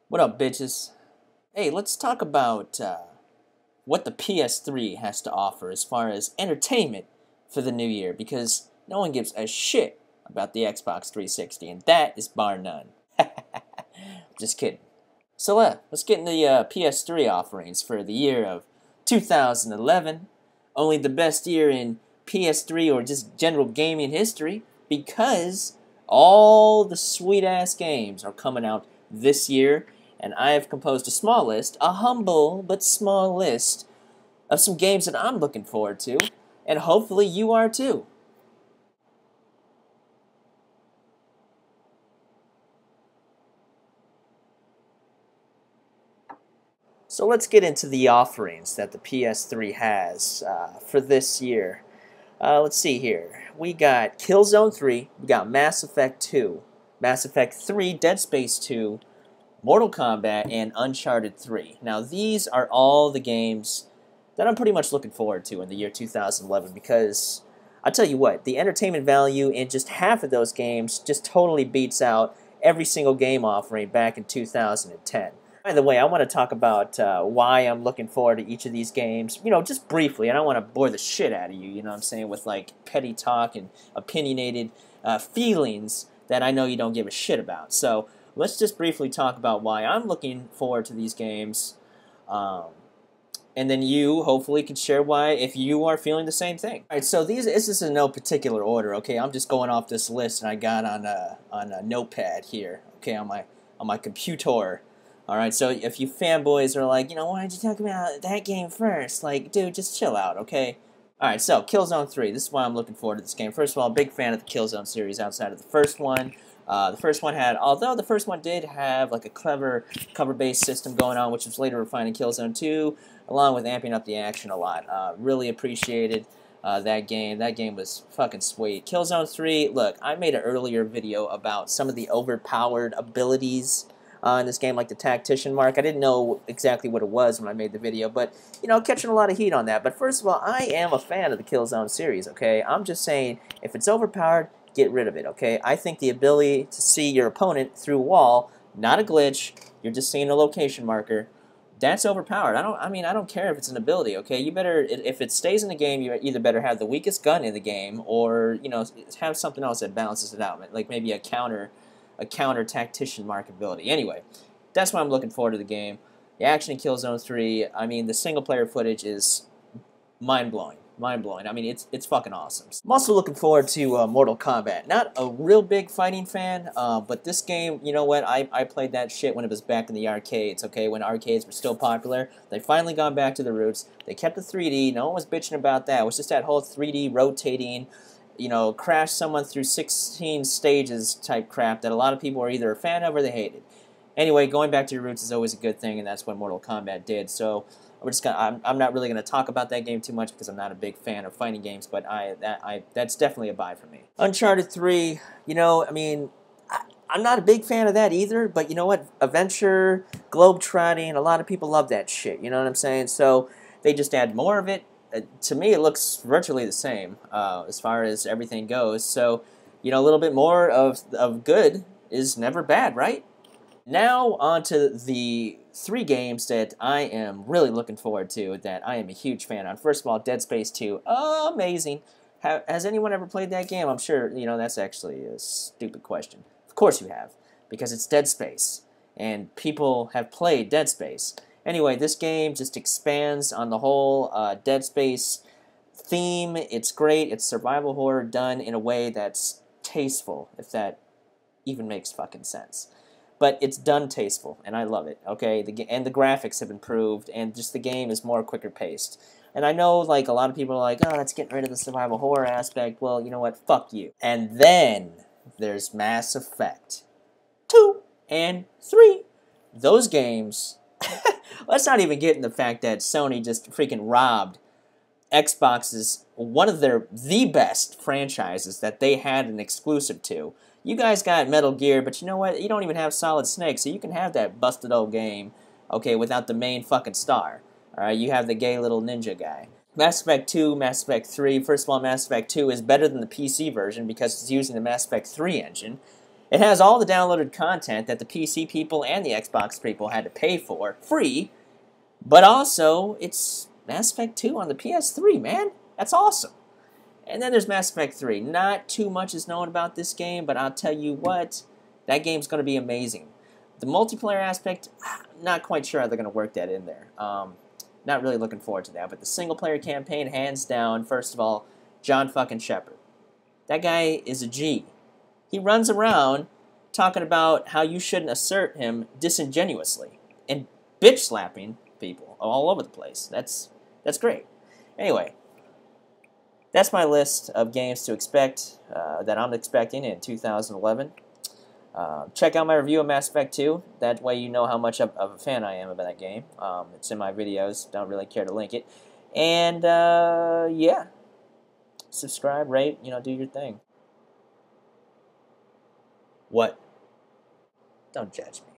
What up, bitches? Hey, let's talk about what the PS3 has to offer as far as entertainment for the new year, because no one gives a shit about the Xbox 360, and that is bar none. Just kidding. So let's get into the PS3 offerings for the year of 2011. Only the best year in PS3 or just general gaming history, because all the sweet-ass games are coming out this year, and I have composed a small list, a humble but small list, of some games that I'm looking forward to, and hopefully you are too. So let's get into the offerings that the PS3 has for this year. Let's see here. We got Killzone 3, we got Mass Effect 2, Mass Effect 3, Dead Space 2, Mortal Kombat, and Uncharted 3. Now, these are all the games that I'm pretty much looking forward to in the year 2011, because I'll tell you what, the entertainment value in just half of those games just totally beats out every single game offering back in 2010. By the way, I want to talk about why I'm looking forward to each of these games, just briefly. I don't want to bore the shit out of you, you know what I'm saying, with like petty talk and opinionated feelings that I know you don't give a shit about. So let's just briefly talk about why I'm looking forward to these games, and then you hopefully can share why if you are feeling the same thing. All right, so this is in no particular order. Okay, I'm just going off this list and I got on a notepad here. Okay, on my computer. All right, so if you fanboys are like, why did you talk about that game first? Like, dude, just chill out, okay? All right, so Killzone 3. This is why I'm looking forward to this game. First of all, big fan of the Killzone series outside of the first one. The first one although the first one did have like a clever cover-based system going on, which was later refined in Killzone 2, along with amping up the action a lot. Really appreciated that game. That game was fucking sweet. Killzone 3, look, I made an earlier video about some of the overpowered abilities in this game, like the tactician mark. I didn't know exactly what it was when I made the video, but, catching a lot of heat on that. But first of all, I am a fan of the Killzone series, okay? I'm just saying, if it's overpowered, get rid of it, okay? I think the ability to see your opponent through a wall, not a glitch, you're just seeing a location marker, that's overpowered. I don't care if it's an ability, okay? You better, if it stays in the game, you either better have the weakest gun in the game, or, have something else that balances it out, like maybe a counter tactician mark ability. Anyway, that's why I'm looking forward to the game. The action in Killzone 3, the single player footage is mind-blowing. Mind-blowing. It's fucking awesome. I'm also looking forward to Mortal Kombat. Not a real big fighting fan, but this game, you know what, I played that shit when it was back in the arcades, okay, when arcades were still popular. They finally gone back to the roots. They kept the 3D. No one was bitching about that. It was just that whole 3D rotating, crash someone through 16 stages type crap that a lot of people are either a fan of or they hated. Anyway, going back to your roots is always a good thing, and that's what Mortal Kombat did. So I'm not really gonna talk about that game too much because I'm not a big fan of fighting games, but that's definitely a buy for me. Uncharted 3, I'm not a big fan of that either, but you know what? Adventure, globe-trotting, a lot of people love that shit, you know what I'm saying? So they just add more of it. To me, it looks virtually the same as far as everything goes. So, a little bit more of good is never bad, right? Now, on to the 3 games that I am really looking forward to, that I am a huge fan on. First of all, Dead Space 2. Amazing. Has anyone ever played that game? I'm sure, that's actually a stupid question. Of course you have, because it's Dead Space, and people have played Dead Space. Anyway, this game just expands on the whole Dead Space theme. It's great. It's survival horror done in a way that's tasteful, if that even makes fucking sense. But it's done tasteful, and I love it, okay? And the graphics have improved, and just the game is more quicker paced. And I know, like, a lot of people are like, oh, that's getting rid of the survival horror aspect. Well, you know what? Fuck you. And then there's Mass Effect 2 and 3. Those games... Let's not even get in the fact that Sony just freaking robbed Xbox's one of the best franchises that they had an exclusive to. You guys got Metal Gear, but you know what? You don't even have Solid Snake, so you can have that busted old game, okay, without the main fucking star. Alright, you have the gay little ninja guy. Mass Effect 2, Mass Effect 3. First of all, Mass Effect 2 is better than the PC version because it's using the Mass Effect 3 engine. It has all the downloaded content that the PC people and the Xbox people had to pay for, free, but also it's Mass Effect 2 on the PS3, man. That's awesome. And then there's Mass Effect 3. Not too much is known about this game, but I'll tell you what, that game's going to be amazing. The multiplayer aspect, not quite sure how they're going to work that in there. Not really looking forward to that. But the single-player campaign, hands down, first of all, John fucking Shepard. That guy is a G. He runs around talking about how you shouldn't assert him disingenuously and bitch-slapping people all over the place. That's great. Anyway, that's my list of games to expect that I'm expecting in 2011. Check out my review of Mass Effect 2. That way you know how much of a fan I am of that game. It's in my videos. Don't really care to link it. And, yeah. Subscribe, rate, do your thing. What? Don't judge me.